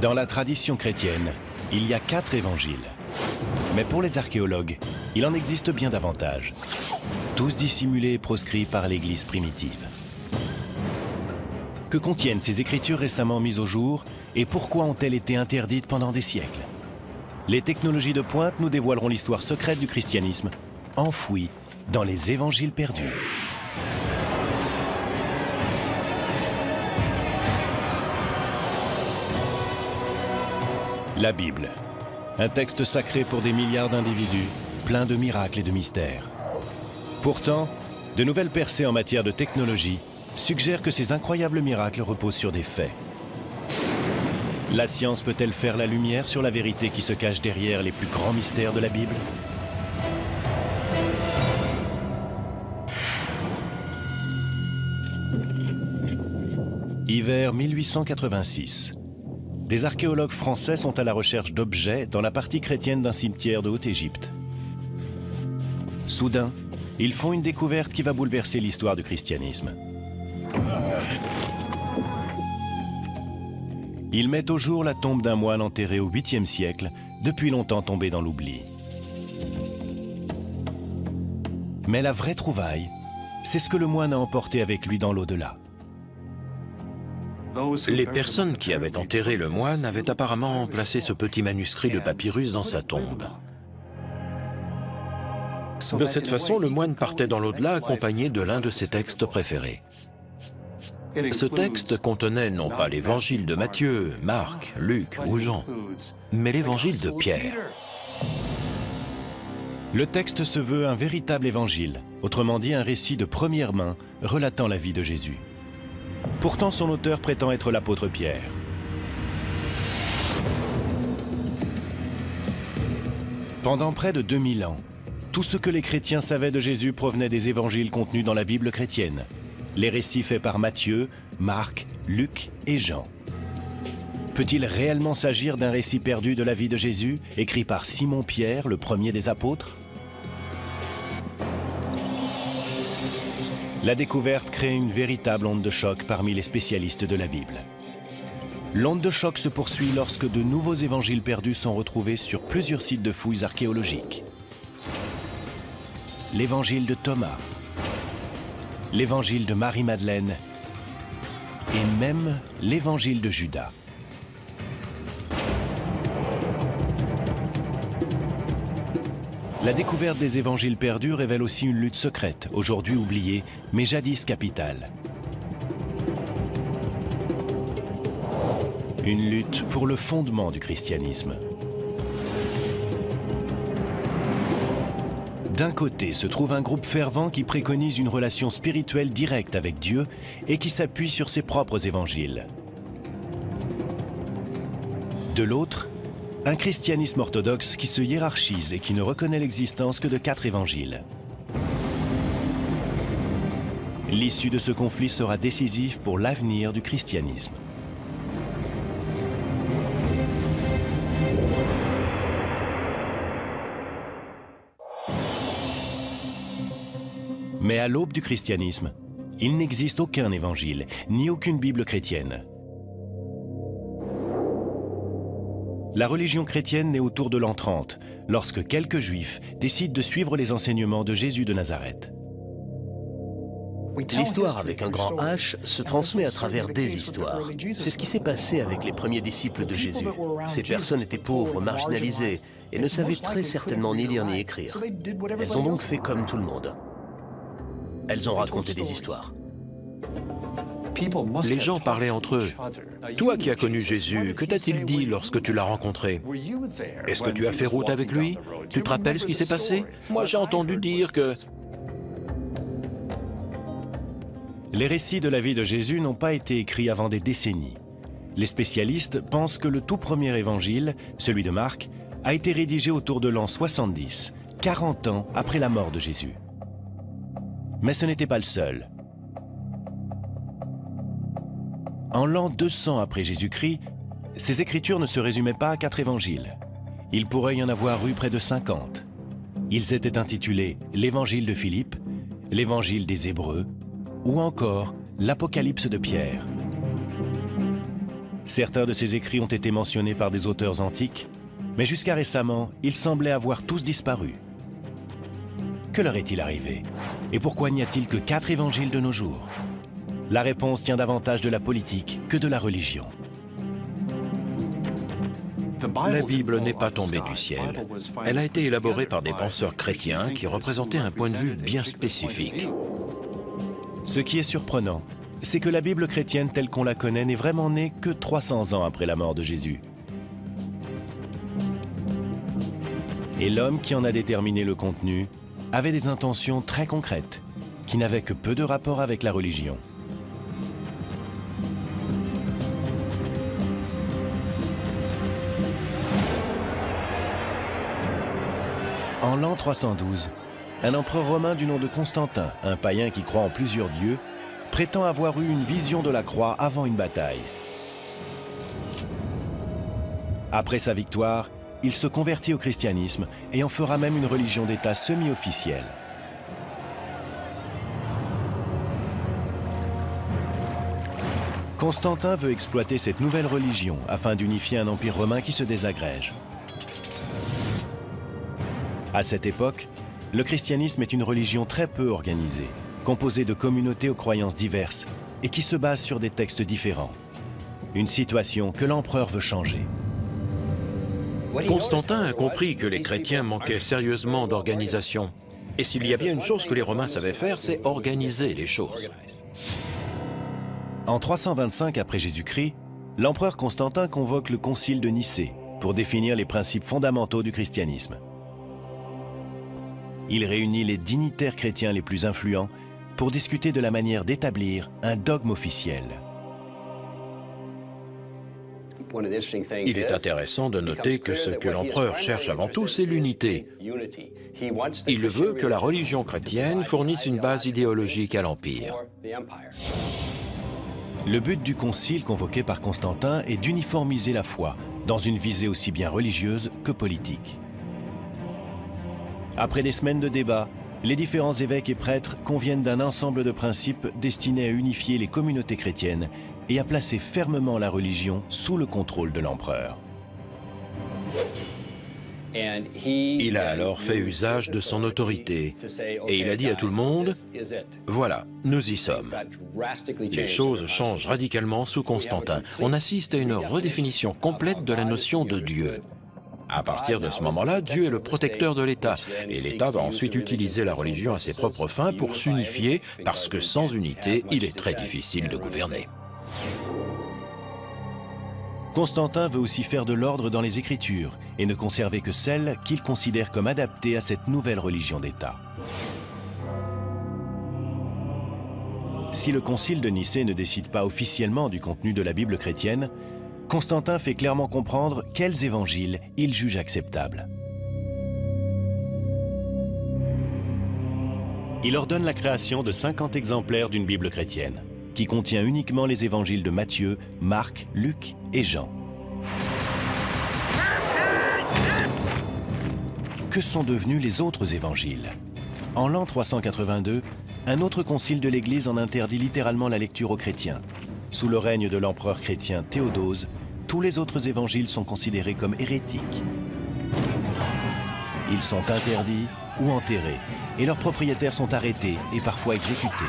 Dans la tradition chrétienne, il y a 4 évangiles. Mais pour les archéologues, il en existe bien davantage. Tous dissimulés et proscrits par l'Église primitive. Que contiennent ces écritures récemment mises au jour et pourquoi ont-elles été interdites pendant des siècles? Les technologies de pointe nous dévoileront l'histoire secrète du christianisme, enfouie dans les évangiles perdus. La Bible, un texte sacré pour des milliards d'individus, plein de miracles et de mystères. Pourtant, de nouvelles percées en matière de technologie suggèrent que ces incroyables miracles reposent sur des faits. La science peut-elle faire la lumière sur la vérité qui se cache derrière les plus grands mystères de la Bible? Hiver 1886. Des archéologues français sont à la recherche d'objets dans la partie chrétienne d'un cimetière de Haute-Égypte. Soudain, ils font une découverte qui va bouleverser l'histoire du christianisme. Ils mettent au jour la tombe d'un moine enterré au 8e siècle, depuis longtemps tombé dans l'oubli. Mais la vraie trouvaille, c'est ce que le moine a emporté avec lui dans l'au-delà. Les personnes qui avaient enterré le moine avaient apparemment placé ce petit manuscrit de papyrus dans sa tombe. De cette façon, le moine partait dans l'au-delà accompagné de l'un de ses textes préférés. Ce texte contenait non pas l'évangile de Matthieu, Marc, Luc ou Jean, mais l'évangile de Pierre. Le texte se veut un véritable évangile, autrement dit un récit de première main relatant la vie de Jésus. Pourtant, son auteur prétend être l'apôtre Pierre. Pendant près de 2000 ans, tout ce que les chrétiens savaient de Jésus provenait des évangiles contenus dans la Bible chrétienne. Les récits faits par Matthieu, Marc, Luc et Jean. Peut-il réellement s'agir d'un récit perdu de la vie de Jésus, écrit par Simon-Pierre, le premier des apôtres? La découverte crée une véritable onde de choc parmi les spécialistes de la Bible. L'onde de choc se poursuit lorsque de nouveaux évangiles perdus sont retrouvés sur plusieurs sites de fouilles archéologiques. L'évangile de Thomas, l'évangile de Marie-Madeleine et même l'évangile de Judas. La découverte des évangiles perdus révèle aussi une lutte secrète, aujourd'hui oubliée, mais jadis capitale. Une lutte pour le fondement du christianisme. D'un côté se trouve un groupe fervent qui préconise une relation spirituelle directe avec Dieu et qui s'appuie sur ses propres évangiles. De l'autre, un christianisme orthodoxe qui se hiérarchise et qui ne reconnaît l'existence que de 4 évangiles. L'issue de ce conflit sera décisive pour l'avenir du christianisme. Mais à l'aube du christianisme, il n'existe aucun évangile, ni aucune Bible chrétienne. La religion chrétienne naît autour de l'an 30, lorsque quelques Juifs décident de suivre les enseignements de Jésus de Nazareth. L'histoire avec un grand H se transmet à travers des histoires. C'est ce qui s'est passé avec les premiers disciples de Jésus. Ces personnes étaient pauvres, marginalisées, et ne savaient très certainement ni lire ni écrire. Elles ont donc fait comme tout le monde. Elles ont raconté des histoires. Les gens parlaient entre eux. Toi qui as connu Jésus, que t'a-t-il dit lorsque tu l'as rencontré? Est-ce que tu as fait route avec lui? Tu te rappelles ce qui s'est passé? Moi, j'ai entendu dire que... Les récits de la vie de Jésus n'ont pas été écrits avant des décennies. Les spécialistes pensent que le tout premier évangile, celui de Marc, a été rédigé autour de l'an 70, 40 ans après la mort de Jésus. Mais ce n'était pas le seul. En l'an 200 après Jésus-Christ, ces écritures ne se résumaient pas à 4 évangiles. Il pourrait y en avoir eu près de 50. Ils étaient intitulés l'Évangile de Philippe, l'Évangile des Hébreux ou encore l'Apocalypse de Pierre. Certains de ces écrits ont été mentionnés par des auteurs antiques, mais jusqu'à récemment, ils semblaient avoir tous disparu. Que leur est-il arrivé? Et pourquoi n'y a-t-il que 4 évangiles de nos jours? La réponse tient davantage de la politique que de la religion. La Bible n'est pas tombée du ciel. Elle a été élaborée par des penseurs chrétiens qui représentaient un point de vue bien spécifique. Ce qui est surprenant, c'est que la Bible chrétienne telle qu'on la connaît n'est vraiment née que 300 ans après la mort de Jésus. Et l'homme qui en a déterminé le contenu avait des intentions très concrètes, qui n'avaient que peu de rapport avec la religion. En l'an 312, un empereur romain du nom de Constantin, un païen qui croit en plusieurs dieux, prétend avoir eu une vision de la croix avant une bataille. Après sa victoire, il se convertit au christianisme et en fera même une religion d'État semi-officielle. Constantin veut exploiter cette nouvelle religion afin d'unifier un empire romain qui se désagrège. À cette époque, le christianisme est une religion très peu organisée, composée de communautés aux croyances diverses et qui se base sur des textes différents. Une situation que l'empereur veut changer. Constantin a compris que les chrétiens manquaient sérieusement d'organisation. Et s'il y a bien une chose que les Romains savaient faire, c'est organiser les choses. En 325 après Jésus-Christ, l'empereur Constantin convoque le concile de Nicée pour définir les principes fondamentaux du christianisme. Il réunit les dignitaires chrétiens les plus influents pour discuter de la manière d'établir un dogme officiel. Il est intéressant de noter que ce que l'empereur cherche avant tout, c'est l'unité. Il veut que la religion chrétienne fournisse une base idéologique à l'Empire. Le but du concile convoqué par Constantin est d'uniformiser la foi, dans une visée aussi bien religieuse que politique. Après des semaines de débats, les différents évêques et prêtres conviennent d'un ensemble de principes destinés à unifier les communautés chrétiennes et à placer fermement la religion sous le contrôle de l'empereur. Il a alors fait usage de son autorité et il a dit à tout le monde, « Voilà, nous y sommes ». Les choses changent radicalement sous Constantin. On assiste à une redéfinition complète de la notion de Dieu. À partir de ce moment-là, Dieu est le protecteur de l'État, et l'État va ensuite utiliser la religion à ses propres fins pour s'unifier, parce que sans unité, il est très difficile de gouverner. Constantin veut aussi faire de l'ordre dans les Écritures et ne conserver que celles qu'il considère comme adaptées à cette nouvelle religion d'État. Si le concile de Nicée ne décide pas officiellement du contenu de la Bible chrétienne, Constantin fait clairement comprendre quels évangiles il juge acceptables. Il ordonne la création de 50 exemplaires d'une Bible chrétienne, qui contient uniquement les évangiles de Matthieu, Marc, Luc et Jean. Que sont devenus les autres évangiles? En l'an 382, un autre concile de l'Église en interdit littéralement la lecture aux chrétiens. Sous le règne de l'empereur chrétien Théodose, tous les autres évangiles sont considérés comme hérétiques. Ils sont interdits ou enterrés, et leurs propriétaires sont arrêtés et parfois exécutés.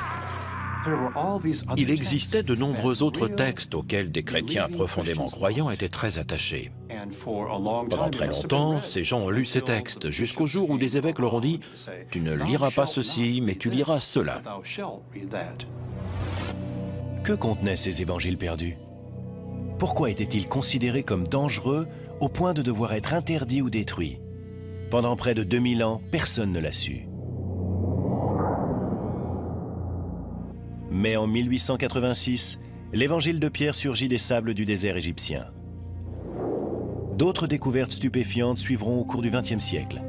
Il existait de nombreux autres textes auxquels des chrétiens profondément croyants étaient très attachés. Pendant très longtemps, ces gens ont lu ces textes, jusqu'au jour où des évêques leur ont dit « Tu ne liras pas ceci, mais tu liras cela ». Que contenaient ces évangiles perdus? Pourquoi étaient-ils considérés comme dangereux au point de devoir être interdits ou détruits? Pendant près de 2000 ans, personne ne l'a su. Mais en 1886, l'évangile de Pierre surgit des sables du désert égyptien. D'autres découvertes stupéfiantes suivront au cours du XXe siècle.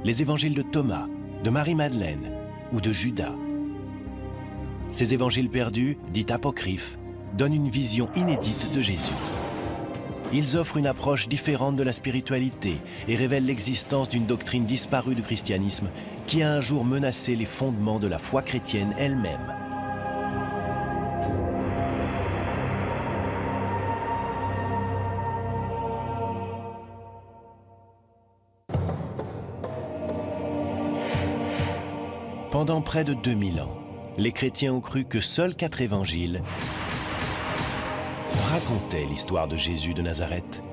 Les évangiles de Thomas, de Marie-Madeleine ou de Judas. Ces évangiles perdus, dits apocryphes, donnent une vision inédite de Jésus. Ils offrent une approche différente de la spiritualité et révèlent l'existence d'une doctrine disparue du christianisme qui a un jour menacé les fondements de la foi chrétienne elle-même. Pendant près de 2000 ans, les chrétiens ont cru que seuls 4 évangiles racontaient l'histoire de Jésus de Nazareth.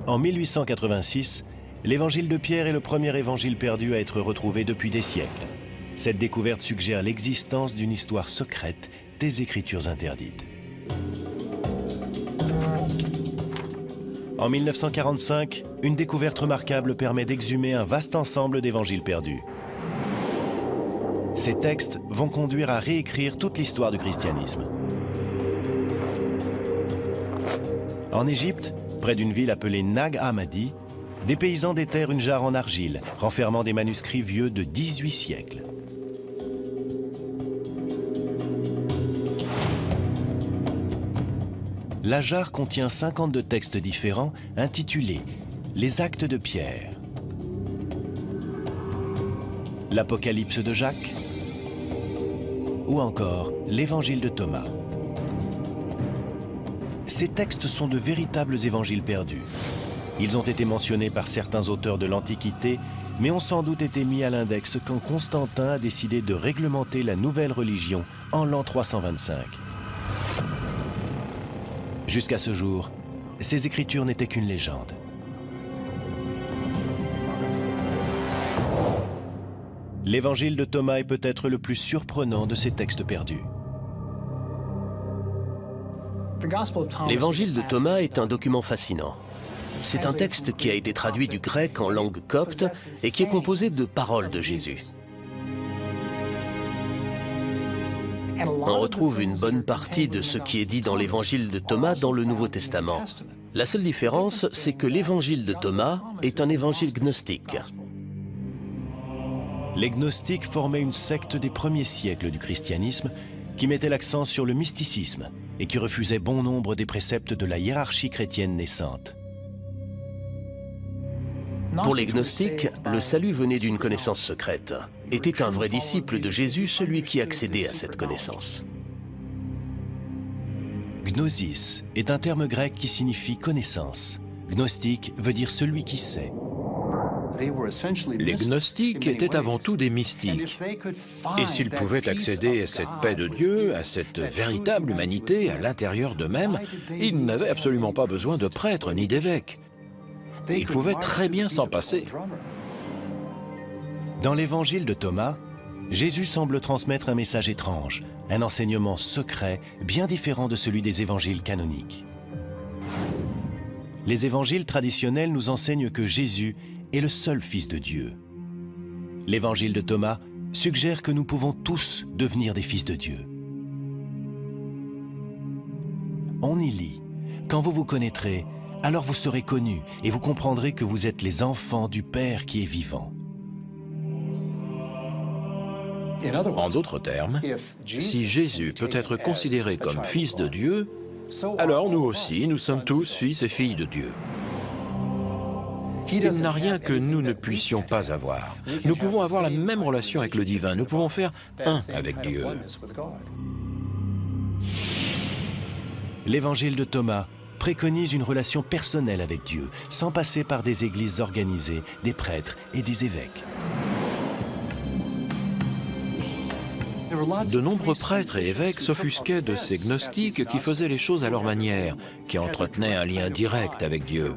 En 1886, l'évangile de Pierre est le premier évangile perdu à être retrouvé depuis des siècles. Cette découverte suggère l'existence d'une histoire secrète des Écritures interdites. En 1945, une découverte remarquable permet d'exhumer un vaste ensemble d'évangiles perdus. Ces textes vont conduire à réécrire toute l'histoire du christianisme. En Égypte, près d'une ville appelée Nag Hammadi, des paysans déterrent une jarre en argile, renfermant des manuscrits vieux de 18 siècles. La jarre contient 52 textes différents intitulés « Les Actes de Pierre », « L'Apocalypse de Jacques » ou encore « l'Évangile de Thomas ». Ces textes sont de véritables évangiles perdus. Ils ont été mentionnés par certains auteurs de l'Antiquité, mais ont sans doute été mis à l'index quand Constantin a décidé de réglementer la nouvelle religion en l'an 325. Jusqu'à ce jour, ces écritures n'étaient qu'une légende. L'évangile de Thomas est peut-être le plus surprenant de ces textes perdus. L'évangile de Thomas est un document fascinant. C'est un texte qui a été traduit du grec en langue copte et qui est composé de paroles de Jésus. On retrouve une bonne partie de ce qui est dit dans l'évangile de Thomas dans le Nouveau Testament. La seule différence, c'est que l'évangile de Thomas est un évangile gnostique. Les gnostiques formaient une secte des premiers siècles du christianisme qui mettait l'accent sur le mysticisme et qui refusait bon nombre des préceptes de la hiérarchie chrétienne naissante. Pour les gnostiques, le salut venait d'une connaissance secrète. Était un vrai disciple de Jésus celui qui accédait à cette connaissance. Gnosis est un terme grec qui signifie connaissance. Gnostique veut dire celui qui sait. Les gnostiques étaient avant tout des mystiques. Et s'ils pouvaient accéder à cette paix de Dieu, à cette véritable humanité à l'intérieur d'eux-mêmes, ils n'avaient absolument pas besoin de prêtres ni d'évêques. Ils pouvaient très bien s'en passer. Dans l'évangile de Thomas, Jésus semble transmettre un message étrange, un enseignement secret bien différent de celui des évangiles canoniques. Les évangiles traditionnels nous enseignent que Jésus est le seul Fils de Dieu. L'évangile de Thomas suggère que nous pouvons tous devenir des fils de Dieu. On y lit « Quand vous vous connaîtrez, alors vous serez connus et vous comprendrez que vous êtes les enfants du Père qui est vivant. » En d'autres termes, si Jésus peut être considéré comme Fils de Dieu, alors nous aussi, nous sommes tous fils et filles de Dieu. Il n'a rien que nous ne puissions pas avoir. Nous pouvons avoir la même relation avec le divin. Nous pouvons faire un avec Dieu. L'évangile de Thomas préconise une relation personnelle avec Dieu, sans passer par des églises organisées, des prêtres et des évêques. De nombreux prêtres et évêques s'offusquaient de ces gnostiques qui faisaient les choses à leur manière, qui entretenaient un lien direct avec Dieu.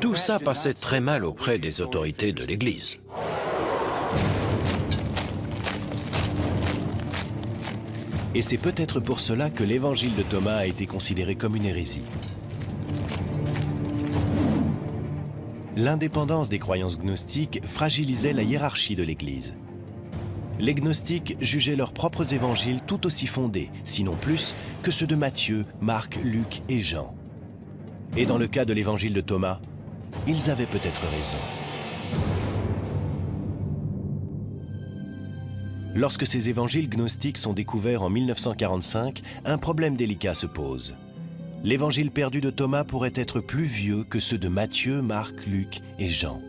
Tout ça passait très mal auprès des autorités de l'Église. Et c'est peut-être pour cela que l'évangile de Thomas a été considéré comme une hérésie. L'indépendance des croyances gnostiques fragilisait la hiérarchie de l'Église. Les gnostiques jugeaient leurs propres évangiles tout aussi fondés, sinon plus, que ceux de Matthieu, Marc, Luc et Jean. Et dans le cas de l'évangile de Thomas, ils avaient peut-être raison. Lorsque ces évangiles gnostiques sont découverts en 1945, un problème délicat se pose. L'évangile perdu de Thomas pourrait être plus vieux que ceux de Matthieu, Marc, Luc et Jean.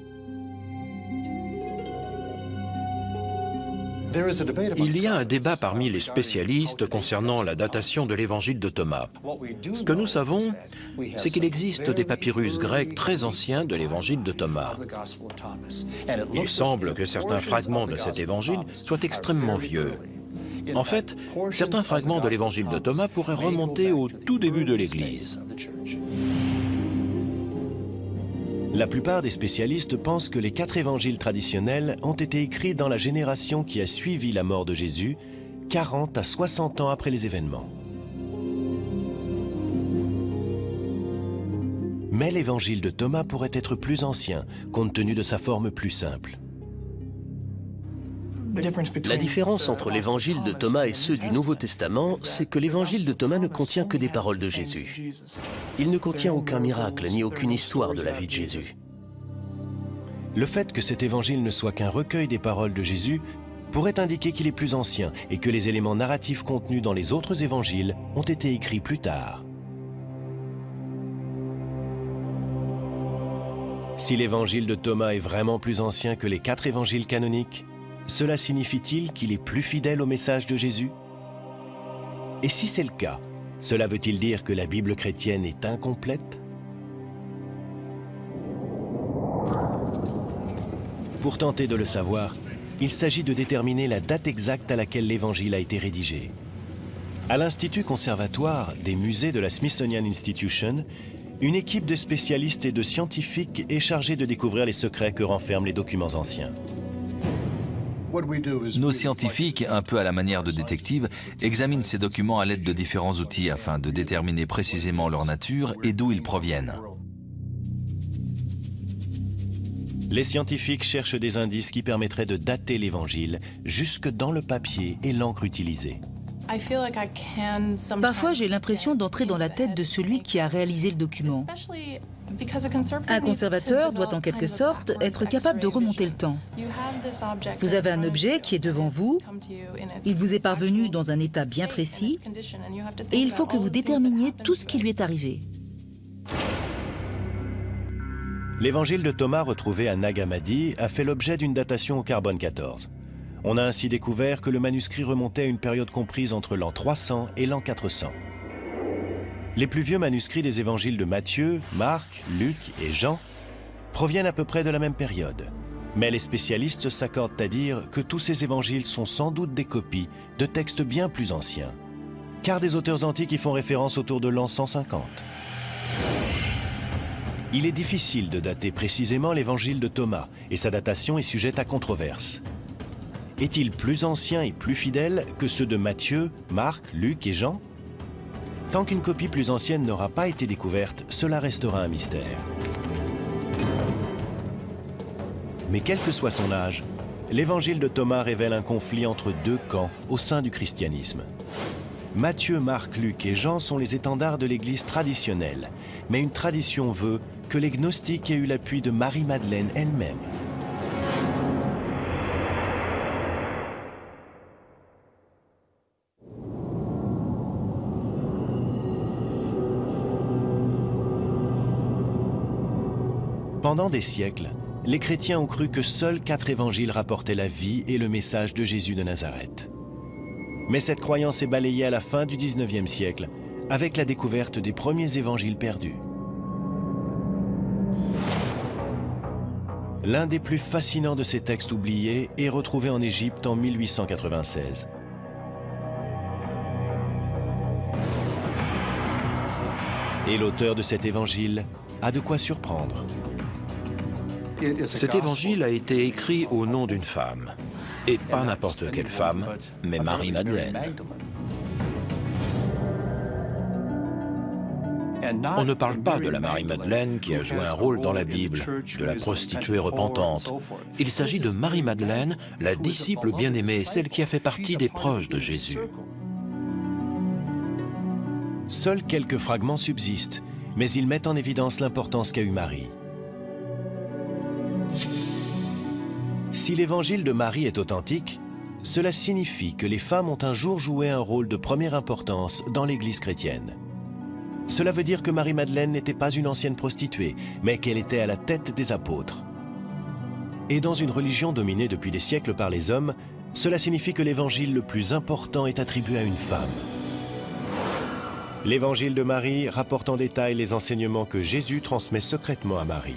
Il y a un débat parmi les spécialistes concernant la datation de l'évangile de Thomas. Ce que nous savons, c'est qu'il existe des papyrus grecs très anciens de l'évangile de Thomas. Il semble que certains fragments de cet évangile soient extrêmement vieux. En fait, certains fragments de l'évangile de Thomas pourraient remonter au tout début de l'Église. La plupart des spécialistes pensent que les 4 évangiles traditionnels ont été écrits dans la génération qui a suivi la mort de Jésus, 40 à 60 ans après les événements. Mais l'évangile de Thomas pourrait être plus ancien, compte tenu de sa forme plus simple. La différence entre l'évangile de Thomas et ceux du Nouveau Testament, c'est que l'évangile de Thomas ne contient que des paroles de Jésus. Il ne contient aucun miracle ni aucune histoire de la vie de Jésus. Le fait que cet évangile ne soit qu'un recueil des paroles de Jésus pourrait indiquer qu'il est plus ancien et que les éléments narratifs contenus dans les autres évangiles ont été écrits plus tard. Si l'évangile de Thomas est vraiment plus ancien que les 4 évangiles canoniques, cela signifie-t-il qu'il est plus fidèle au message de Jésus? Et si c'est le cas, cela veut-il dire que la Bible chrétienne est incomplète? Pour tenter de le savoir, il s'agit de déterminer la date exacte à laquelle l'Évangile a été rédigé. À l'Institut conservatoire des musées de la Smithsonian Institution, une équipe de spécialistes et de scientifiques est chargée de découvrir les secrets que renferment les documents anciens. Nos scientifiques, un peu à la manière de détectives, examinent ces documents à l'aide de différents outils afin de déterminer précisément leur nature et d'où ils proviennent. Les scientifiques cherchent des indices qui permettraient de dater l'Évangile jusque dans le papier et l'encre utilisée. Parfois, j'ai l'impression d'entrer dans la tête de celui qui a réalisé le document. Un conservateur doit en quelque sorte être capable de remonter le temps. Vous avez un objet qui est devant vous, il vous est parvenu dans un état bien précis, et il faut que vous déterminiez tout ce qui lui est arrivé. L'évangile de Thomas retrouvé à Nag Hammadi a fait l'objet d'une datation au carbone 14. On a ainsi découvert que le manuscrit remontait à une période comprise entre l'an 300 et l'an 400. Les plus vieux manuscrits des évangiles de Matthieu, Marc, Luc et Jean proviennent à peu près de la même période. Mais les spécialistes s'accordent à dire que tous ces évangiles sont sans doute des copies de textes bien plus anciens, car des auteurs antiques y font référence autour de l'an 150. Il est difficile de dater précisément l'évangile de Thomas, et sa datation est sujette à controverse. Est-il plus ancien et plus fidèle que ceux de Matthieu, Marc, Luc et Jean? Tant qu'une copie plus ancienne n'aura pas été découverte, cela restera un mystère. Mais quel que soit son âge, l'évangile de Thomas révèle un conflit entre 2 camps au sein du christianisme. Matthieu, Marc, Luc et Jean sont les étendards de l'Église traditionnelle, mais une tradition veut que les gnostiques aient eu l'appui de Marie-Madeleine elle-même. Pendant des siècles, les chrétiens ont cru que seuls 4 évangiles rapportaient la vie et le message de Jésus de Nazareth. Mais cette croyance est balayée à la fin du XIXe siècle, avec la découverte des premiers évangiles perdus. L'un des plus fascinants de ces textes oubliés est retrouvé en Égypte en 1896. Et l'auteur de cet évangile a de quoi surprendre. Cet évangile a été écrit au nom d'une femme. Et pas n'importe quelle femme, mais Marie-Madeleine. On ne parle pas de la Marie-Madeleine qui a joué un rôle dans la Bible, de la prostituée repentante. Il s'agit de Marie-Madeleine, la disciple bien-aimée, celle qui a fait partie des proches de Jésus. Seuls quelques fragments subsistent, mais ils mettent en évidence l'importance qu'a eue Marie. Si l'évangile de Marie est authentique, cela signifie que les femmes ont un jour joué un rôle de première importance dans l'Église chrétienne. Cela veut dire que Marie-Madeleine n'était pas une ancienne prostituée, mais qu'elle était à la tête des apôtres. Et dans une religion dominée depuis des siècles par les hommes, cela signifie que l'évangile le plus important est attribué à une femme. L'évangile de Marie rapporte en détail les enseignements que Jésus transmet secrètement à Marie.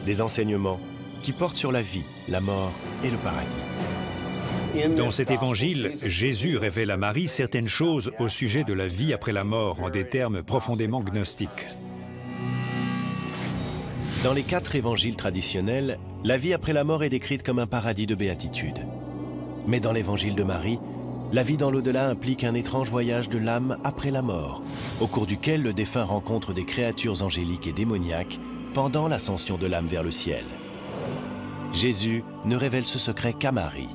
Des enseignements qui portent sur la vie, la mort et le paradis. Dans cet évangile, Jésus révèle à Marie certaines choses au sujet de la vie après la mort en des termes profondément gnostiques. Dans les 4 évangiles traditionnels, la vie après la mort est décrite comme un paradis de béatitude. Mais dans l'évangile de Marie, la vie dans l'au-delà implique un étrange voyage de l'âme après la mort, au cours duquel le défunt rencontre des créatures angéliques et démoniaques pendant l'ascension de l'âme vers le ciel. Jésus ne révèle ce secret qu'à Marie.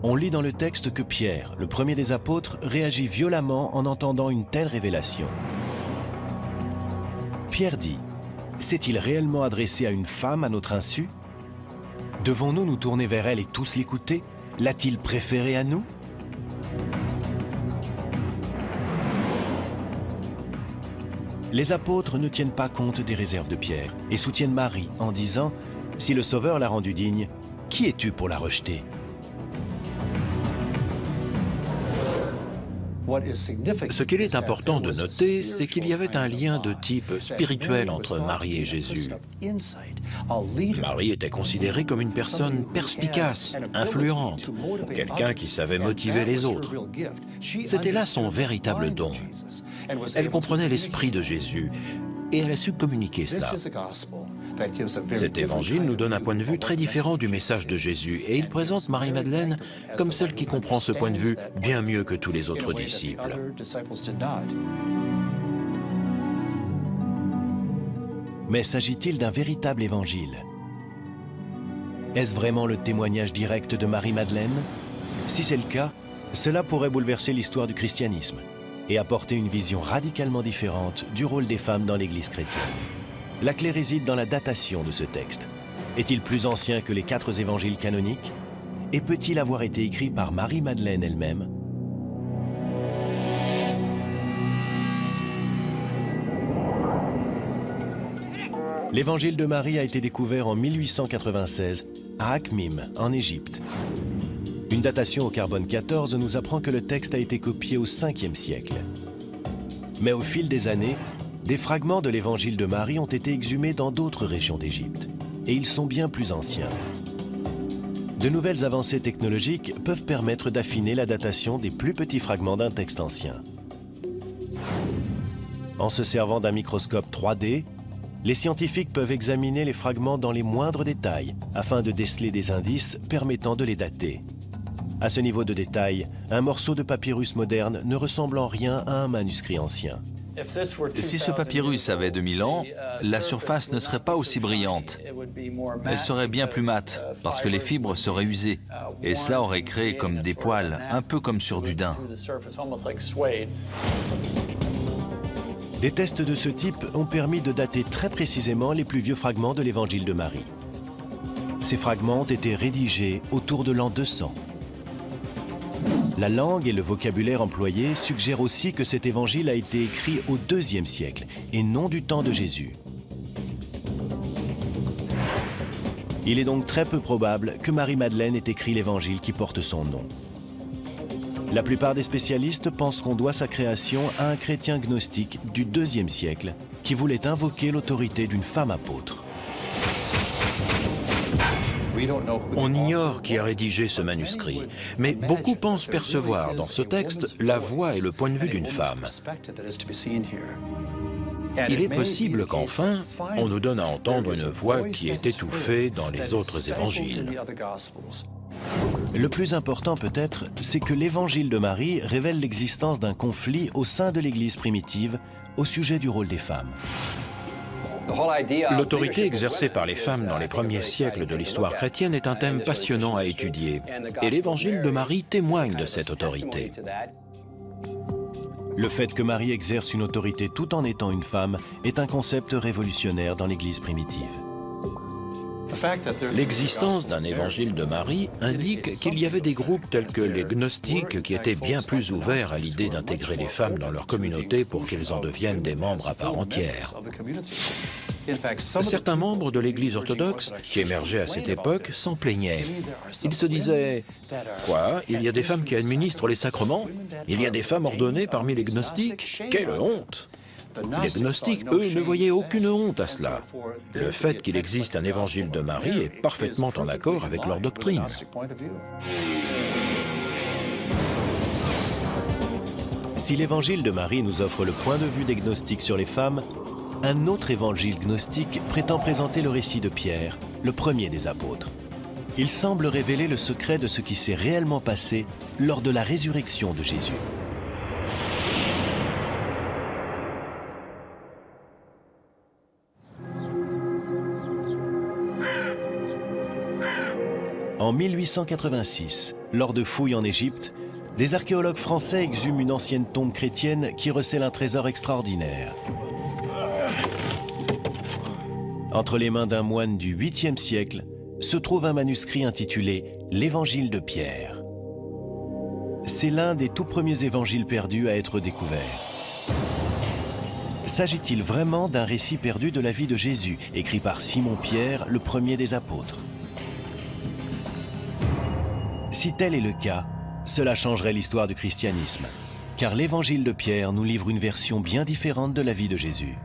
On lit dans le texte que Pierre, le premier des apôtres, réagit violemment en entendant une telle révélation. Pierre dit, « S'est-il réellement adressé à une femme à notre insu? Devons-nous nous tourner vers elle et tous l'écouter? L'a-t-il préféré à nous ?» Les apôtres ne tiennent pas compte des réserves de Pierre et soutiennent Marie en disant, « Si le Sauveur l'a rendue digne, qui es-tu pour la rejeter ?» Ce qu'il est important de noter, c'est qu'il y avait un lien de type spirituel entre Marie et Jésus. Marie était considérée comme une personne perspicace, influente, quelqu'un qui savait motiver les autres. C'était là son véritable don. Elle comprenait l'esprit de Jésus et elle a su communiquer cela. Cet évangile nous donne un point de vue très différent du message de Jésus et il présente Marie-Madeleine comme celle qui comprend ce point de vue bien mieux que tous les autres disciples. Mais s'agit-il d'un véritable évangile? Est-ce vraiment le témoignage direct de Marie-Madeleine? Si c'est le cas, cela pourrait bouleverser l'histoire du christianisme et apporter une vision radicalement différente du rôle des femmes dans l'Église chrétienne. La clé réside dans la datation de ce texte. Est-il plus ancien que les 4 évangiles canoniques? Et peut-il avoir été écrit par Marie-Madeleine elle-même? L'évangile de Marie a été découvert en 1896 à Akhmim, en Égypte. Une datation au carbone 14 nous apprend que le texte a été copié au 5e siècle. Mais au fil des années, des fragments de l'évangile de Marie ont été exhumés dans d'autres régions d'Égypte, et ils sont bien plus anciens. De nouvelles avancées technologiques peuvent permettre d'affiner la datation des plus petits fragments d'un texte ancien. En se servant d'un microscope 3D, les scientifiques peuvent examiner les fragments dans les moindres détails afin de déceler des indices permettant de les dater. À ce niveau de détail, un morceau de papyrus moderne ne ressemble en rien à un manuscrit ancien. Si ce papyrus avait 2000 ans, la surface ne serait pas aussi brillante. Elle serait bien plus mate, parce que les fibres seraient usées. Et cela aurait créé comme des poils, un peu comme sur du daim. Des tests de ce type ont permis de dater très précisément les plus vieux fragments de l'évangile de Marie. Ces fragments ont été rédigés autour de l'an 200. La langue et le vocabulaire employés suggèrent aussi que cet évangile a été écrit au IIe siècle et non du temps de Jésus. Il est donc très peu probable que Marie-Madeleine ait écrit l'évangile qui porte son nom. La plupart des spécialistes pensent qu'on doit sa création à un chrétien gnostique du IIe siècle qui voulait invoquer l'autorité d'une femme apôtre. On ignore qui a rédigé ce manuscrit, mais beaucoup pensent percevoir dans ce texte la voix et le point de vue d'une femme. Il est possible qu'enfin, on nous donne à entendre une voix qui est étouffée dans les autres évangiles. Le plus important peut-être, c'est que l'évangile de Marie révèle l'existence d'un conflit au sein de l'Église primitive au sujet du rôle des femmes. L'autorité exercée par les femmes dans les premiers siècles de l'histoire chrétienne est un thème passionnant à étudier, et l'évangile de Marie témoigne de cette autorité. Le fait que Marie exerce une autorité tout en étant une femme est un concept révolutionnaire dans l'Église primitive. L'existence d'un évangile de Marie indique qu'il y avait des groupes tels que les gnostiques qui étaient bien plus ouverts à l'idée d'intégrer les femmes dans leur communauté pour qu'elles en deviennent des membres à part entière. Certains membres de l'Église orthodoxe qui émergeaient à cette époque s'en plaignaient. Ils se disaient « Quoi? Il y a des femmes qui administrent les sacrements? Il y a des femmes ordonnées parmi les gnostiques? Quelle honte !» Les gnostiques, eux, ne voyaient aucune honte à cela. Le fait qu'il existe un évangile de Marie est parfaitement en accord avec leur doctrine. Si l'évangile de Marie nous offre le point de vue des gnostiques sur les femmes, un autre évangile gnostique prétend présenter le récit de Pierre, le premier des apôtres. Il semble révéler le secret de ce qui s'est réellement passé lors de la résurrection de Jésus. En 1886, lors de fouilles en Égypte, des archéologues français exhument une ancienne tombe chrétienne qui recèle un trésor extraordinaire. Entre les mains d'un moine du 8e siècle se trouve un manuscrit intitulé « L'Évangile de Pierre ». C'est l'un des tout premiers évangiles perdus à être découvert. S'agit-il vraiment d'un récit perdu de la vie de Jésus, écrit par Simon-Pierre, le premier des apôtres? Si tel est le cas, cela changerait l'histoire du christianisme, car l'évangile de Pierre nous livre une version bien différente de la vie de Jésus.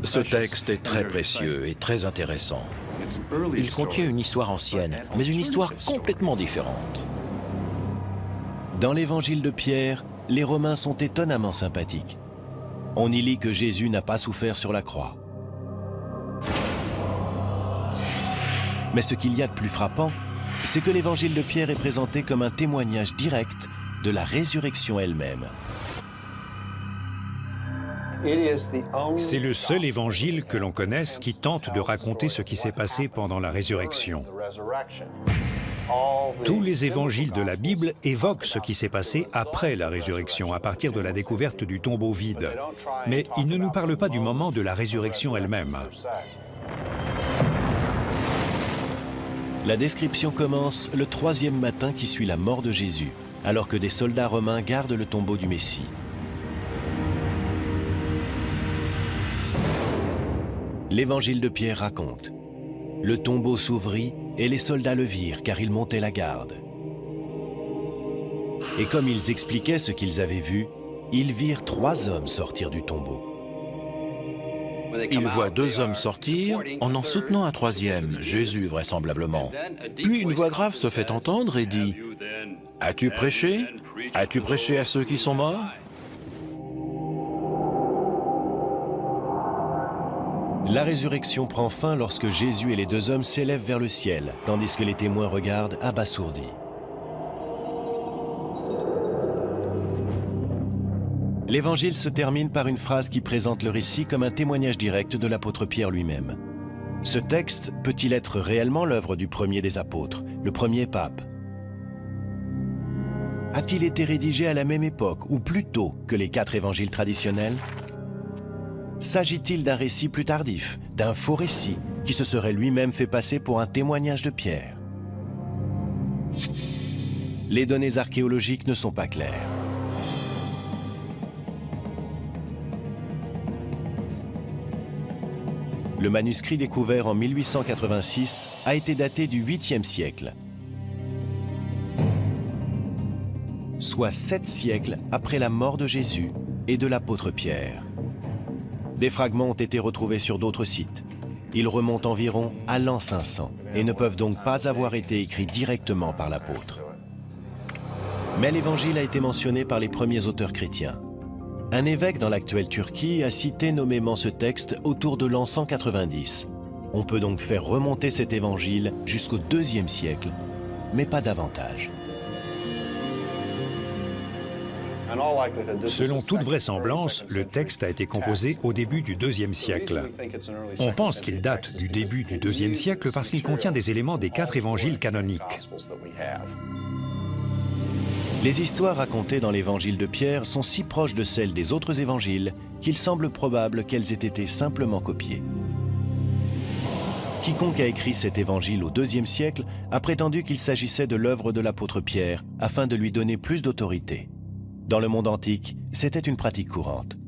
Ce texte est très précieux et très intéressant. Il contient une histoire ancienne, mais une histoire complètement différente. Dans l'évangile de Pierre, les Romains sont étonnamment sympathiques. On y lit que Jésus n'a pas souffert sur la croix. Mais ce qu'il y a de plus frappant, c'est que l'évangile de Pierre est présenté comme un témoignage direct de la résurrection elle-même. C'est le seul évangile que l'on connaisse qui tente de raconter ce qui s'est passé pendant la résurrection. Tous les évangiles de la Bible évoquent ce qui s'est passé après la résurrection, à partir de la découverte du tombeau vide. Mais ils ne nous parlent pas du moment de la résurrection elle-même. La description commence le 3e matin qui suit la mort de Jésus, alors que des soldats romains gardent le tombeau du Messie. L'évangile de Pierre raconte: le tombeau s'ouvrit et les soldats le virent car ils montaient la garde. Et comme ils expliquaient ce qu'ils avaient vu, ils virent 3 hommes sortir du tombeau. Il voit 2 hommes sortir, en soutenant un 3e, Jésus vraisemblablement. Puis une voix grave se fait entendre et dit « As-tu prêché? As-tu prêché à ceux qui sont morts ?» La résurrection prend fin lorsque Jésus et les 2 hommes s'élèvent vers le ciel, tandis que les témoins regardent abasourdis. L'évangile se termine par une phrase qui présente le récit comme un témoignage direct de l'apôtre Pierre lui-même. Ce texte peut-il être réellement l'œuvre du premier des apôtres, le premier pape? A-t-il été rédigé à la même époque ou plus tôt que les 4 évangiles traditionnels? S'agit-il d'un récit plus tardif, d'un faux récit qui se serait lui-même fait passer pour un témoignage de Pierre? Les données archéologiques ne sont pas claires. Le manuscrit découvert en 1886 a été daté du 8e siècle, soit 7 siècles après la mort de Jésus et de l'apôtre Pierre. Des fragments ont été retrouvés sur d'autres sites. Ils remontent environ à l'an 500 et ne peuvent donc pas avoir été écrits directement par l'apôtre. Mais l'évangile a été mentionné par les premiers auteurs chrétiens. Un évêque dans l'actuelle Turquie a cité nommément ce texte autour de l'an 190. On peut donc faire remonter cet évangile jusqu'au 2e siècle, mais pas davantage. Selon toute vraisemblance, le texte a été composé au début du 2e siècle. On pense qu'il date du début du 2e siècle parce qu'il contient des éléments des 4 évangiles canoniques. Les histoires racontées dans l'évangile de Pierre sont si proches de celles des autres évangiles qu'il semble probable qu'elles aient été simplement copiées. Quiconque a écrit cet évangile au IIe siècle a prétendu qu'il s'agissait de l'œuvre de l'apôtre Pierre afin de lui donner plus d'autorité. Dans le monde antique, c'était une pratique courante.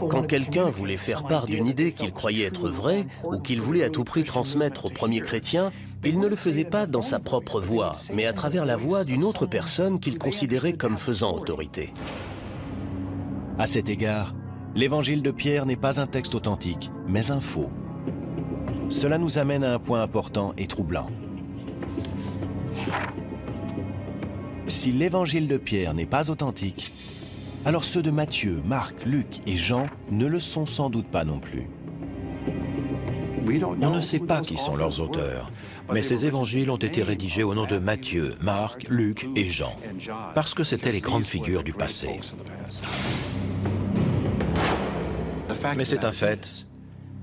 Quand quelqu'un voulait faire part d'une idée qu'il croyait être vraie ou qu'il voulait à tout prix transmettre aux premiers chrétiens, il ne le faisait pas dans sa propre voix, mais à travers la voix d'une autre personne qu'il considérait comme faisant autorité. À cet égard, l'évangile de Pierre n'est pas un texte authentique, mais un faux. Cela nous amène à un point important et troublant. Si l'évangile de Pierre n'est pas authentique, alors ceux de Matthieu, Marc, Luc et Jean ne le sont sans doute pas non plus. On ne sait pas qui sont leurs auteurs, mais ces évangiles ont été rédigés au nom de Matthieu, Marc, Luc et Jean, parce que c'étaient les grandes figures du passé. Mais c'est un fait,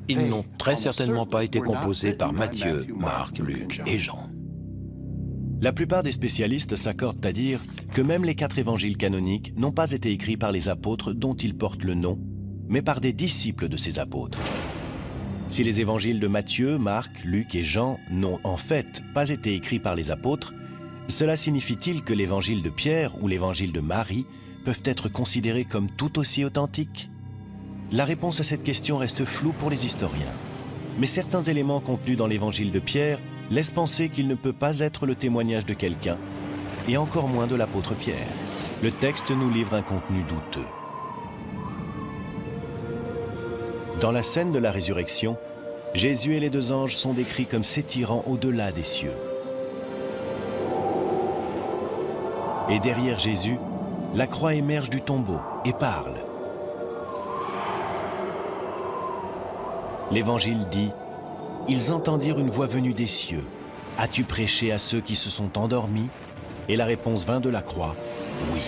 ils n'ont très certainement pas été composés par Matthieu, Marc, Luc et Jean. La plupart des spécialistes s'accordent à dire que même les 4 évangiles canoniques n'ont pas été écrits par les apôtres dont ils portent le nom, mais par des disciples de ces apôtres. Si les évangiles de Matthieu, Marc, Luc et Jean n'ont en fait pas été écrits par les apôtres, cela signifie-t-il que l'évangile de Pierre ou l'évangile de Marie peuvent être considérés comme tout aussi authentiques? La réponse à cette question reste floue pour les historiens. Mais certains éléments contenus dans l'évangile de Pierre laissent penser qu'il ne peut pas être le témoignage de quelqu'un, et encore moins de l'apôtre Pierre. Le texte nous livre un contenu douteux. Dans la scène de la résurrection, Jésus et les 2 anges sont décrits comme s'étirant au-delà des cieux. Et derrière Jésus, la croix émerge du tombeau et parle. L'Évangile dit « Ils entendirent une voix venue des cieux. As-tu prêché à ceux qui se sont endormis ?» Et la réponse vint de la croix « Oui ».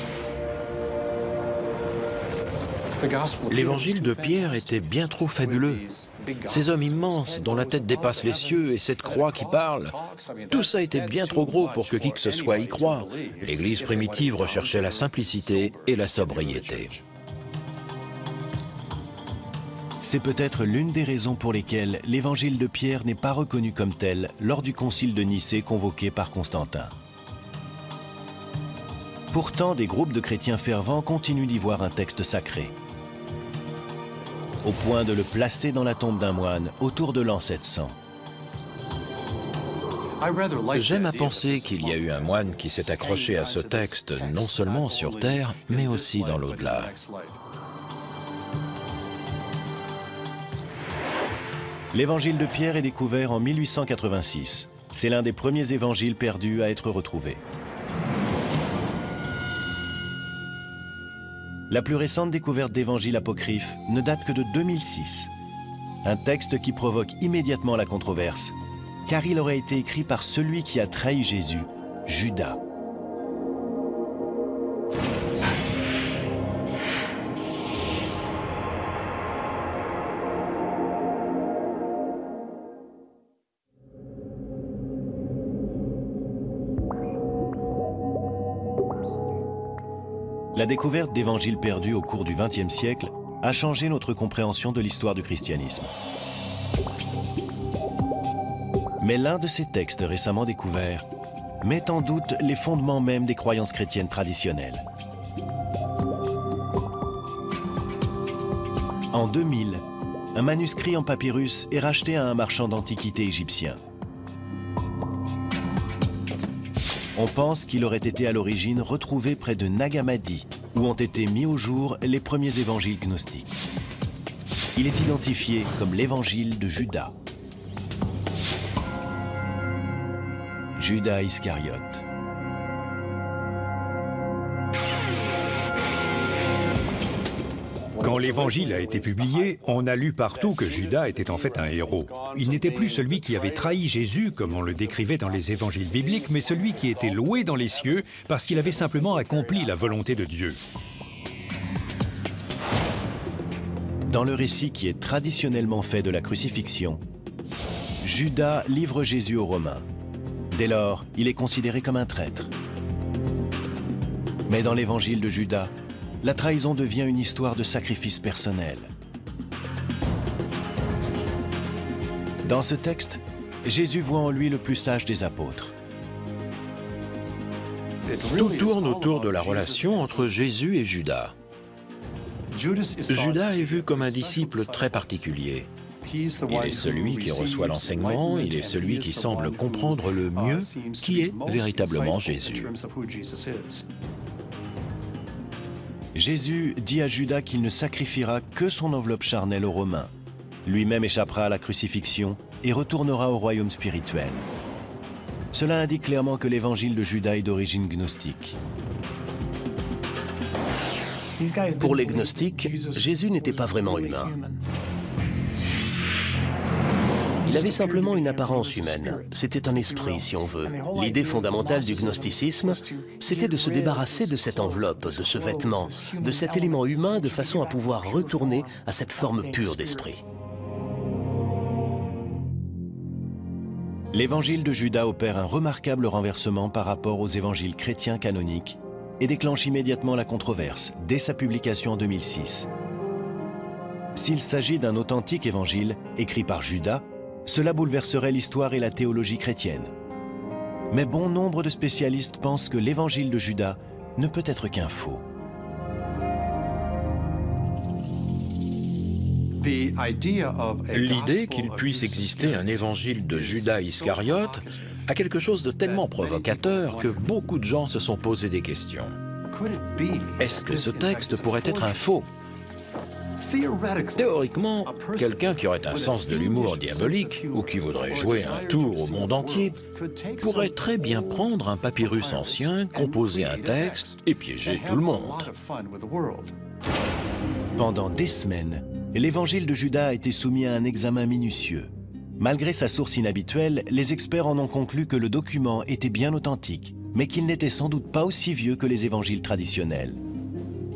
L'évangile de Pierre était bien trop fabuleux. Ces hommes immenses dont la tête dépasse les cieux et cette croix qui parle, tout ça était bien trop gros pour que qui que ce soit y croie. L'Église primitive recherchait la simplicité et la sobriété. C'est peut-être l'une des raisons pour lesquelles l'évangile de Pierre n'est pas reconnu comme tel lors du concile de Nicée convoqué par Constantin. Pourtant, des groupes de chrétiens fervents continuent d'y voir un texte sacré, au point de le placer dans la tombe d'un moine autour de l'an 700. J'aime à penser qu'il y a eu un moine qui s'est accroché à ce texte, non seulement sur terre, mais aussi dans l'au-delà. L'évangile de Pierre est découvert en 1886. C'est l'un des premiers évangiles perdus à être retrouvé. La plus récente découverte d'évangiles apocryphes ne date que de 2006. Un texte qui provoque immédiatement la controverse, car il aurait été écrit par celui qui a trahi Jésus, Judas. La découverte d'évangiles perdus au cours du XXe siècle a changé notre compréhension de l'histoire du christianisme. Mais l'un de ces textes récemment découverts met en doute les fondements même des croyances chrétiennes traditionnelles. En 2000, un manuscrit en papyrus est racheté à un marchand d'antiquités égyptien. On pense qu'il aurait été à l'origine retrouvé près de Nag Hammadi, où ont été mis au jour les premiers évangiles gnostiques. Il est identifié comme l'évangile de Judas. Judas Iscariote. Quand l'Évangile a été publié, on a lu partout que Judas était en fait un héros. Il n'était plus celui qui avait trahi Jésus, comme on le décrivait dans les évangiles bibliques, mais celui qui était loué dans les cieux parce qu'il avait simplement accompli la volonté de Dieu. Dans le récit qui est traditionnellement fait de la crucifixion, Judas livre Jésus aux Romains. Dès lors, il est considéré comme un traître. Mais dans l'évangile de Judas, la trahison devient une histoire de sacrifice personnel. Dans ce texte, Jésus voit en lui le plus sage des apôtres. Tout tourne autour de la relation entre Jésus et Judas. Judas est vu comme un disciple très particulier. Il est celui qui reçoit l'enseignement, il est celui qui semble comprendre le mieux qui est véritablement Jésus. Jésus dit à Judas qu'il ne sacrifiera que son enveloppe charnelle aux Romains. Lui-même échappera à la crucifixion et retournera au royaume spirituel. Cela indique clairement que l'évangile de Judas est d'origine gnostique. Pour les gnostiques, Jésus n'était pas vraiment humain. Il avait simplement une apparence humaine. C'était un esprit, si on veut. L'idée fondamentale du gnosticisme, c'était de se débarrasser de cette enveloppe, de ce vêtement, de cet élément humain de façon à pouvoir retourner à cette forme pure d'esprit. L'évangile de Judas opère un remarquable renversement par rapport aux évangiles chrétiens canoniques et déclenche immédiatement la controverse dès sa publication en 2006. S'il s'agit d'un authentique évangile écrit par Judas, cela bouleverserait l'histoire et la théologie chrétienne. Mais bon nombre de spécialistes pensent que l'évangile de Judas ne peut être qu'un faux. L'idée qu'il puisse exister un évangile de Judas Iscariote a quelque chose de tellement provocateur que beaucoup de gens se sont posé des questions. Est-ce que ce texte pourrait être un faux? Théoriquement, quelqu'un qui aurait un sens de l'humour diabolique ou qui voudrait jouer un tour au monde entier pourrait très bien prendre un papyrus ancien, composer un texte et piéger tout le monde. Pendant des semaines, l'évangile de Judas a été soumis à un examen minutieux. Malgré sa source inhabituelle, les experts en ont conclu que le document était bien authentique, mais qu'il n'était sans doute pas aussi vieux que les évangiles traditionnels.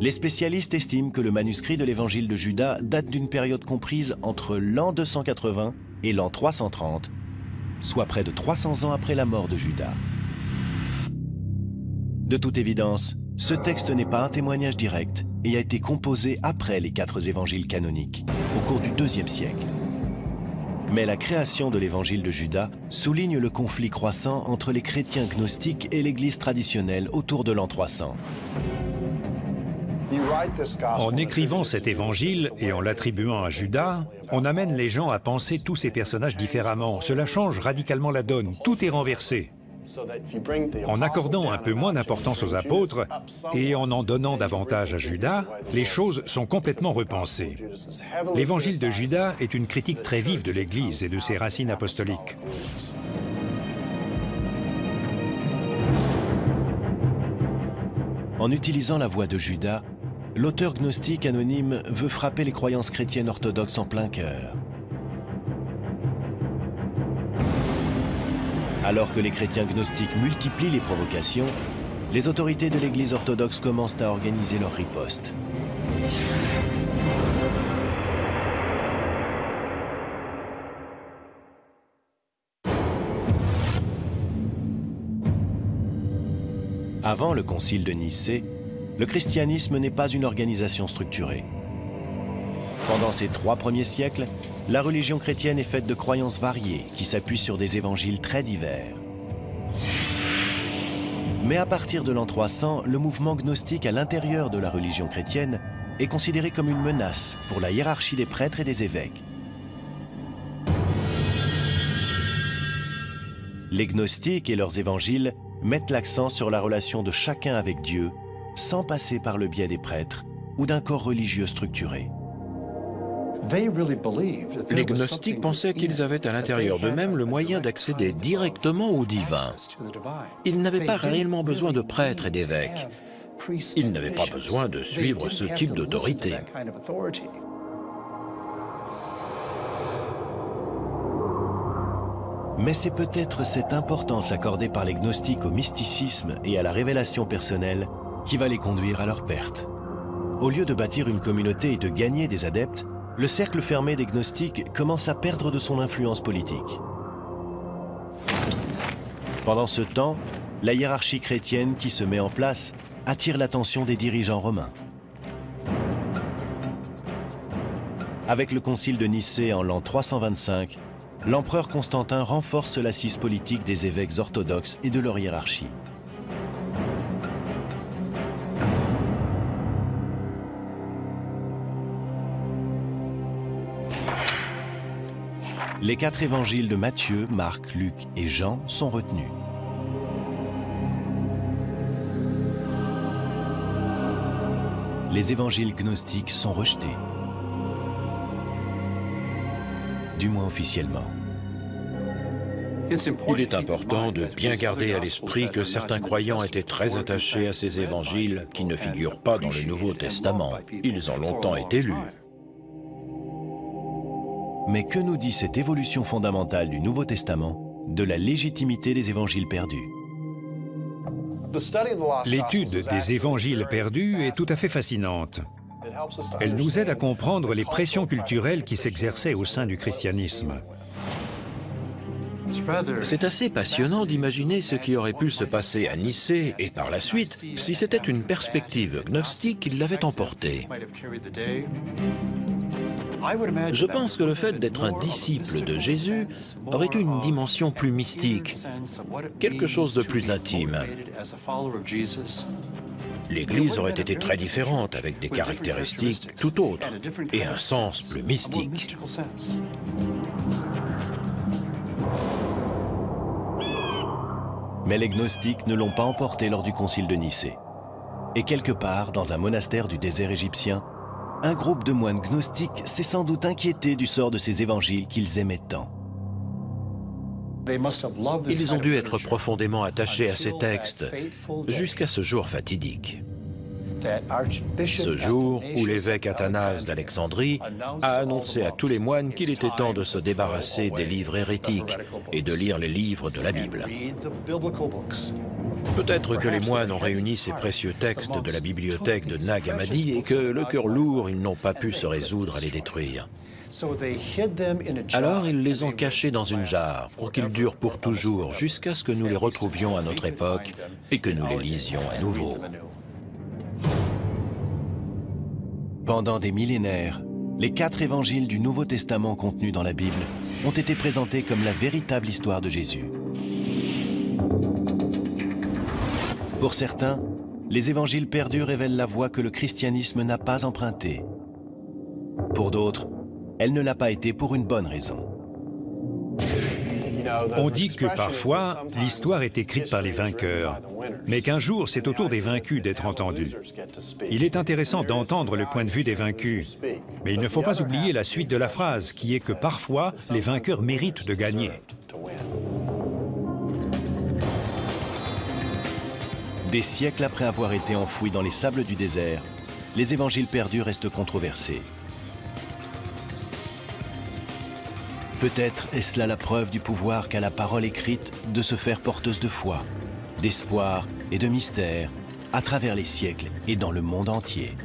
Les spécialistes estiment que le manuscrit de l'évangile de Judas date d'une période comprise entre l'an 280 et l'an 330, soit près de 300 ans après la mort de Judas. De toute évidence, ce texte n'est pas un témoignage direct et a été composé après les 4 évangiles canoniques, au cours du IIe siècle. Mais la création de l'évangile de Judas souligne le conflit croissant entre les chrétiens gnostiques et l'Église traditionnelle autour de l'an 300. En écrivant cet évangile et en l'attribuant à Judas, on amène les gens à penser tous ces personnages différemment. Cela change radicalement la donne. Tout est renversé. En accordant un peu moins d'importance aux apôtres et en donnant davantage à Judas, les choses sont complètement repensées. L'évangile de Judas est une critique très vive de l'Église et de ses racines apostoliques. En utilisant la voix de Judas, l'auteur gnostique anonyme veut frapper les croyances chrétiennes orthodoxes en plein cœur. Alors que les chrétiens gnostiques multiplient les provocations, les autorités de l'Église orthodoxe commencent à organiser leur riposte. Avant le concile de Nicée, le christianisme n'est pas une organisation structurée. Pendant ces 3 premiers siècles, la religion chrétienne est faite de croyances variées qui s'appuient sur des évangiles très divers. Mais à partir de l'an 300, le mouvement gnostique à l'intérieur de la religion chrétienne est considéré comme une menace pour la hiérarchie des prêtres et des évêques. Les gnostiques et leurs évangiles mettent l'accent sur la relation de chacun avec Dieu, sans passer par le biais des prêtres ou d'un corps religieux structuré. Les gnostiques pensaient qu'ils avaient à l'intérieur d'eux-mêmes le moyen d'accéder directement au divin. Ils n'avaient pas réellement besoin de prêtres et d'évêques. Ils n'avaient pas besoin de suivre ce type d'autorité. Mais c'est peut-être cette importance accordée par les gnostiques au mysticisme et à la révélation personnelle qui va les conduire à leur perte. Au lieu de bâtir une communauté et de gagner des adeptes, le cercle fermé des gnostiques commence à perdre de son influence politique. Pendant ce temps, la hiérarchie chrétienne qui se met en place attire l'attention des dirigeants romains. Avec le concile de Nicée en l'an 325, l'empereur Constantin renforce l'assise politique des évêques orthodoxes et de leur hiérarchie. Les 4 évangiles de Matthieu, Marc, Luc et Jean sont retenus. Les évangiles gnostiques sont rejetés, du moins officiellement. Il est important de bien garder à l'esprit que certains croyants étaient très attachés à ces évangiles qui ne figurent pas dans le Nouveau Testament. Ils ont longtemps été lus. Mais que nous dit cette évolution fondamentale du Nouveau Testament de la légitimité des évangiles perdus? L'étude des évangiles perdus est tout à fait fascinante. Elle nous aide à comprendre les pressions culturelles qui s'exerçaient au sein du christianisme. C'est assez passionnant d'imaginer ce qui aurait pu se passer à Nicée et par la suite si c'était une perspective gnostique qui l'avait emporté. Je pense que le fait d'être un disciple de Jésus aurait eu une dimension plus mystique, quelque chose de plus intime. L'Église aurait été très différente, avec des caractéristiques tout autres et un sens plus mystique. Mais les gnostiques ne l'ont pas emporté lors du concile de Nicée. Et quelque part, dans un monastère du désert égyptien, un groupe de moines gnostiques s'est sans doute inquiété du sort de ces évangiles qu'ils aimaient tant. Ils ont dû être profondément attachés à ces textes, jusqu'à ce jour fatidique. Ce jour où l'évêque Athanase d'Alexandrie a annoncé à tous les moines qu'il était temps de se débarrasser des livres hérétiques et de lire les livres de la Bible. Peut-être que les moines ont réuni ces précieux textes de la bibliothèque de Nag Hammadi et que, le cœur lourd, ils n'ont pas pu se résoudre à les détruire. Alors ils les ont cachés dans une jarre pour qu'ils durent pour toujours jusqu'à ce que nous les retrouvions à notre époque et que nous les lisions à nouveau. Pendant des millénaires, les 4 évangiles du Nouveau Testament contenus dans la Bible ont été présentés comme la véritable histoire de Jésus. Pour certains, les évangiles perdus révèlent la voie que le christianisme n'a pas empruntée. Pour d'autres, elle ne l'a pas été pour une bonne raison. On dit que parfois, l'histoire est écrite par les vainqueurs, mais qu'un jour, c'est au tour des vaincus d'être entendus. Il est intéressant d'entendre le point de vue des vaincus, mais il ne faut pas oublier la suite de la phrase, qui est que parfois, les vainqueurs méritent de gagner. Des siècles après avoir été enfouis dans les sables du désert, les évangiles perdus restent controversés. Peut-être est-ce là la preuve du pouvoir qu'a la parole écrite de se faire porteuse de foi, d'espoir et de mystère à travers les siècles et dans le monde entier.